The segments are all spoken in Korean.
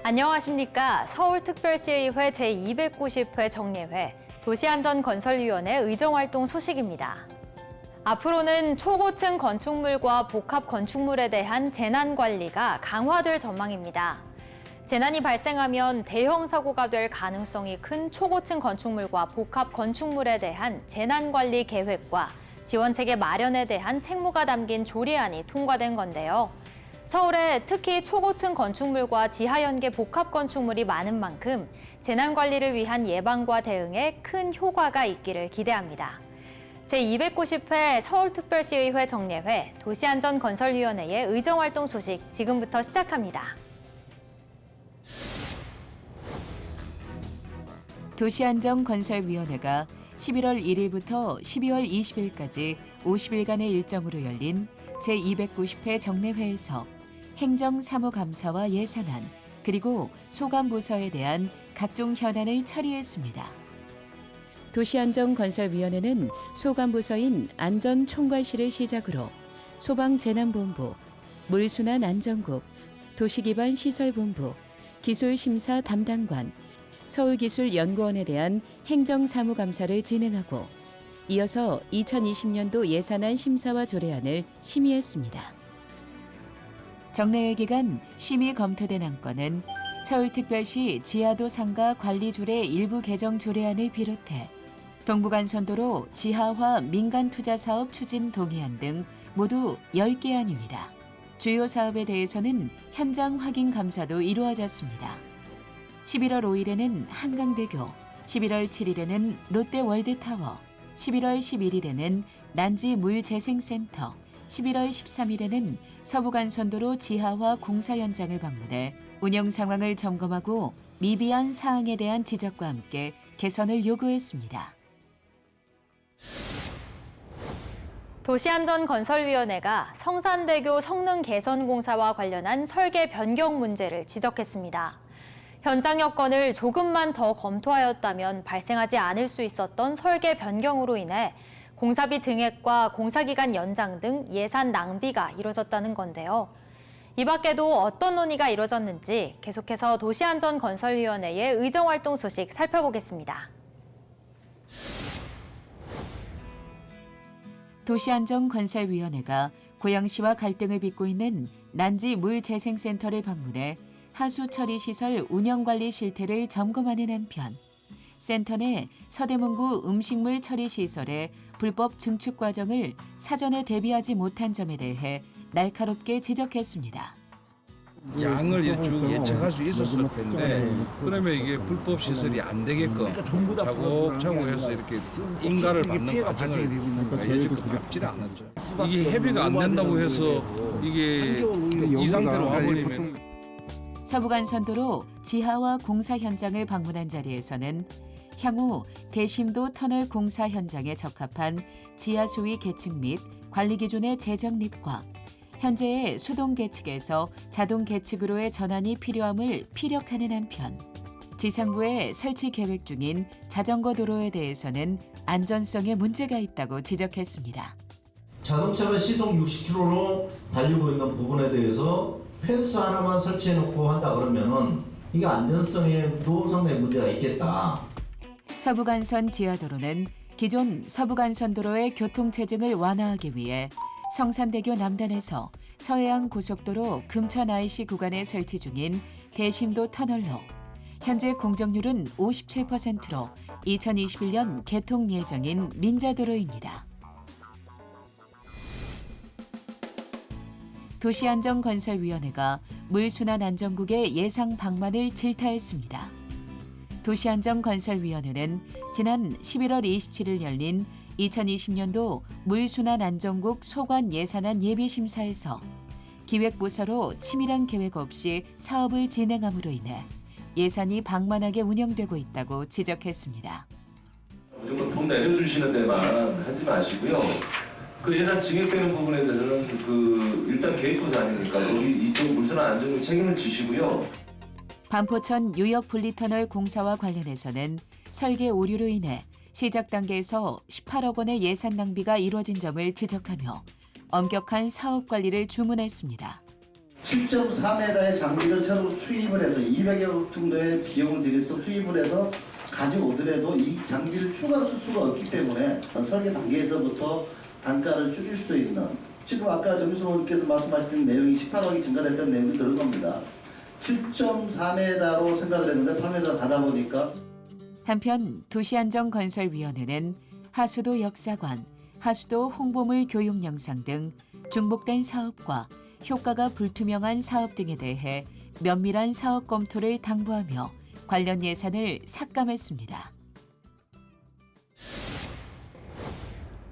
안녕하십니까. 서울특별시의회 제290회 정례회 도시안전건설위원회 의정활동 소식입니다. 앞으로는 초고층 건축물과 복합 건축물에 대한 재난관리가 강화될 전망입니다. 재난이 발생하면 대형 사고가 될 가능성이 큰 초고층 건축물과 복합 건축물에 대한 재난관리 계획과 지원체계 마련에 대한 책무가 담긴 조례안이 통과된 건데요. 서울에 특히 초고층 건축물과 지하연계 복합 건축물이 많은 만큼 재난관리를 위한 예방과 대응에 큰 효과가 있기를 기대합니다. 제290회 서울특별시의회 정례회 도시안전건설위원회의 의정활동 소식 지금부터 시작합니다. 도시안전건설위원회가 11월 1일부터 12월 20일까지 50일간의 일정으로 열린 제290회 정례회에서 행정사무감사와 예산안, 그리고 소관부서에 대한 각종 현안을 처리했습니다. 도시안전건설위원회는 소관부서인 안전총괄실을 시작으로 소방재난본부, 물순환안전국, 도시기반시설본부, 기술심사 담당관, 서울기술연구원에 대한 행정사무감사를 진행하고 이어서 2020년도 예산안 심사와 조례안을 심의했습니다. 정례회 기간 심의 검토된 안건은 서울특별시 지하도 상가 관리조례 일부 개정 조례안을 비롯해 동부간선도로 지하화 민간투자사업 추진 동의안 등 모두 10개 안입니다. 주요 사업에 대해서는 현장 확인 감사도 이루어졌습니다. 11월 5일에는 한강대교, 11월 7일에는 롯데월드타워, 11월 11일에는 난지물재생센터, 11월 13일에는 서부간선도로 지하화 공사 현장을 방문해 운영 상황을 점검하고 미비한 사항에 대한 지적과 함께 개선을 요구했습니다. 도시안전건설위원회가 성산대교 성능 개선 공사와 관련한 설계 변경 문제를 지적했습니다. 현장 여건을 조금만 더 검토하였다면 발생하지 않을 수 있었던 설계 변경으로 인해 공사비 증액과 공사기간 연장 등 예산 낭비가 이뤄졌다는 건데요. 이 밖에도 어떤 논의가 이뤄졌는지 계속해서 도시안전건설위원회의 의정활동 소식 살펴보겠습니다. 도시안전건설위원회가 고양시와 갈등을 빚고 있는 난지물재생센터를 방문해 하수 처리 시설 운영 관리 실태를 점검하는 한편 센터 내 서대문구 음식물 처리 시설의 불법 증축 과정을 사전에 대비하지 못한 점에 대해 날카롭게 지적했습니다. 양을 쭉 예측할 수 있었을 텐데 그러면 이게 불법 시설이 안 되게끔 차곡차곡 해서 이렇게 인가를 받는 과정을 여지껏 밟지를 않았죠. 이게 협의가 안 된다고 해서 이게 이 상태로 가버리면 서부간선도로 지하화 공사 현장을 방문한 자리에서는 향후 대심도 터널 공사 현장에 적합한 지하 수위 계측 및 관리 기준의 재정립과 현재의 수동 계측에서 자동 계측으로의 전환이 필요함을 피력하는 한편 지상부에 설치 계획 중인 자전거 도로에 대해서는 안전성에 문제가 있다고 지적했습니다. 자동차가 시속 60km로 달리고 있는 부분에 대해서 펜스 하나만 설치해놓고 한다 그러면은 이게 안전성에도 상당히 문제가 있겠다. 서부간선 지하도로는 기존 서부간선도로의 교통체증을 완화하기 위해 성산대교 남단에서 서해안 고속도로 금천 IC 구간에 설치 중인 대심도 터널로 현재 공정률은 57%로 2021년 개통 예정인 민자도로입니다. 도시안전건설위원회가 물순환안전국의 예상 방만을 질타했습니다. 도시안전건설위원회는 지난 11월 27일 열린 2020년도 물순환안전국 소관 예산안 예비심사에서 기획부서로 치밀한 계획 없이 사업을 진행함으로 인해 예산이 방만하게 운영되고 있다고 지적했습니다. 무조건 돈 내려주시는 데만 하지 마시고요. 그 예산 증액되는 부분에 대해서는 일단 계획부서 아니니까 여기 이쪽 물순환안전국 책임을 지시고요. 반포천 유역 분리터널 공사와 관련해서는 설계 오류로 인해 시작 단계에서 18억 원의 예산 낭비가 이루어진 점을 지적하며 엄격한 사업 관리를 주문했습니다. 7.4m의 장비를 새로 수입을 해서 200여 정도의 비용을 들여서 수입을 해서 가져오더라도 이 장비를 추가로 쓸 수가 없기 때문에 설계 단계에서부터 단가를 줄일 수 있는, 지금 아까 정유수 의원님께서 말씀하신 내용이 18억이 증가됐다는 내용이 들은 겁니다. 7.4m로 생각을 했는데 8m 가다 보니까. 한편 도시안전건설위원회는 하수도 역사관, 하수도 홍보물 교육 영상 등 중복된 사업과 효과가 불투명한 사업 등에 대해 면밀한 사업 검토를 당부하며 관련 예산을 삭감했습니다.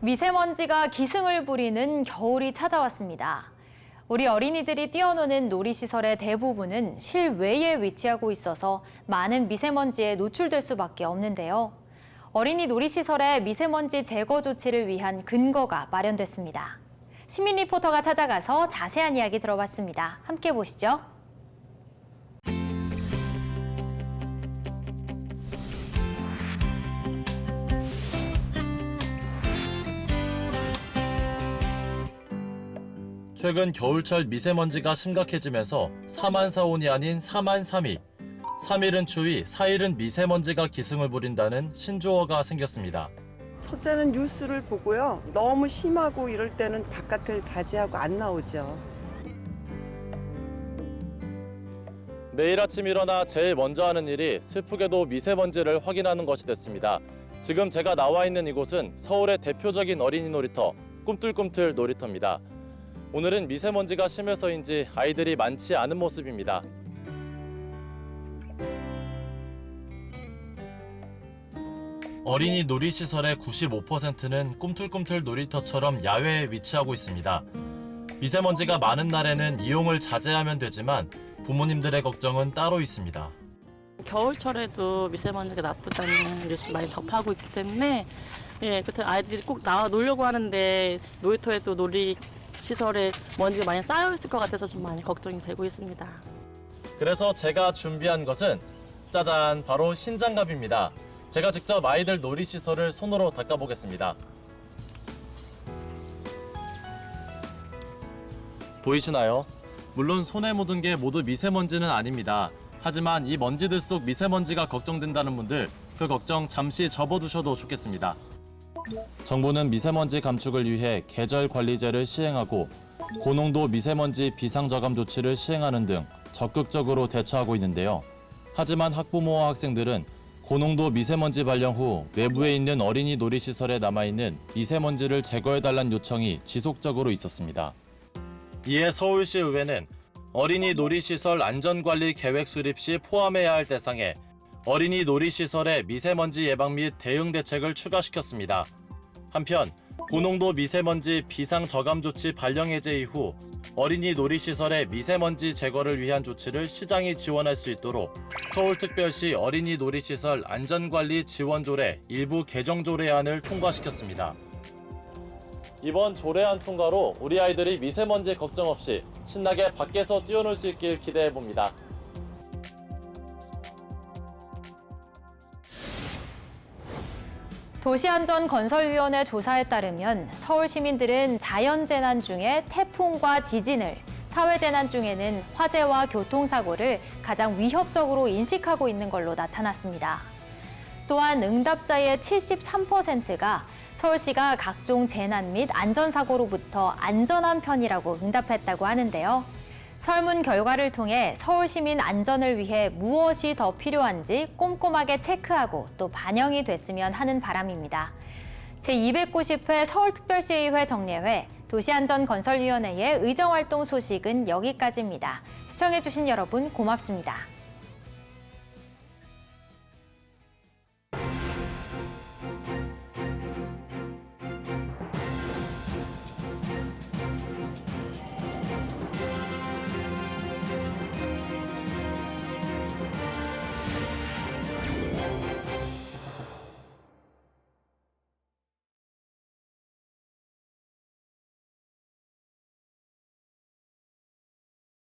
미세먼지가 기승을 부리는 겨울이 찾아왔습니다. 우리 어린이들이 뛰어노는 놀이시설의 대부분은 실외에 위치하고 있어서 많은 미세먼지에 노출될 수밖에 없는데요. 어린이 놀이시설의 미세먼지 제거 조치를 위한 근거가 마련됐습니다. 시민 리포터가 찾아가서 자세한 이야기 들어봤습니다. 함께 보시죠. 최근 겨울철 미세먼지가 심각해지면서 4만4온이 아닌 4만3일. 3일은 추위, 4일은 미세먼지가 기승을 부린다는 신조어가 생겼습니다. 첫째는 뉴스를 보고요. 너무 심하고 이럴 때는 바깥을 자제하고 안 나오죠. 매일 아침 일어나 제일 먼저 하는 일이 슬프게도 미세먼지를 확인하는 것이 됐습니다. 지금 제가 나와 있는 이곳은 서울의 대표적인 어린이 놀이터, 꿈틀꿈틀 놀이터입니다. 오늘은 미세먼지가 심해서인지 아이들이 많지 않은 모습입니다. 어린이 놀이시설의 95%는 꿈틀꿈틀 놀이터처럼 야외에 위치하고 있습니다. 미세먼지가 많은 날에는 이용을 자제하면 되지만 부모님들의 걱정은 따로 있습니다. 겨울철에도 미세먼지가 나쁘다는 뉴스 많이 접하고 있기 때문에 그때 아이들이 꼭 나와 놀려고 하는데 놀이터에도 놀이시설에 먼지가 많이 쌓여있을 것 같아서 좀 많이 걱정이 되고 있습니다. 그래서 제가 준비한 것은 짜잔, 바로 흰 장갑입니다. 제가 직접 아이들 놀이시설을 손으로 닦아보겠습니다. 보이시나요? 물론 손에 묻은 게 모두 미세먼지는 아닙니다. 하지만 이 먼지들 속 미세먼지가 걱정된다는 분들, 그 걱정 잠시 접어두셔도 좋겠습니다. 정부는 미세먼지 감축을 위해 계절관리제를 시행하고 고농도 미세먼지 비상저감 조치를 시행하는 등 적극적으로 대처하고 있는데요. 하지만 학부모와 학생들은 고농도 미세먼지 발령 후 외부에 있는 어린이 놀이시설에 남아있는 미세먼지를 제거해달라는 요청이 지속적으로 있었습니다. 이에 서울시 의회는 어린이 놀이시설 안전관리 계획 수립 시 포함해야 할 대상에 어린이 놀이시설의 미세먼지 예방 및 대응 대책을 추가시켰습니다. 한편 고농도 미세먼지 비상저감 조치 발령 해제 이후 어린이 놀이시설의 미세먼지 제거를 위한 조치를 시장이 지원할 수 있도록 서울특별시 어린이 놀이시설 안전관리 지원조례 일부 개정 조례안을 통과시켰습니다. 이번 조례안 통과로 우리 아이들이 미세먼지 걱정 없이 신나게 밖에서 뛰어놀 수 있길 기대해봅니다. 도시안전건설위원회 조사에 따르면 서울 시민들은 자연재난 중에 태풍과 지진을, 사회재난 중에는 화재와 교통사고를 가장 위협적으로 인식하고 있는 걸로 나타났습니다. 또한 응답자의 73%가 서울시가 각종 재난 및 안전사고로부터 안전한 편이라고 응답했다고 하는데요. 설문 결과를 통해 서울 시민 안전을 위해 무엇이 더 필요한지 꼼꼼하게 체크하고 또 반영이 됐으면 하는 바람입니다. 제290회 서울특별시의회 정례회 도시안전건설위원회의 의정활동 소식은 여기까지입니다. 시청해주신 여러분 고맙습니다.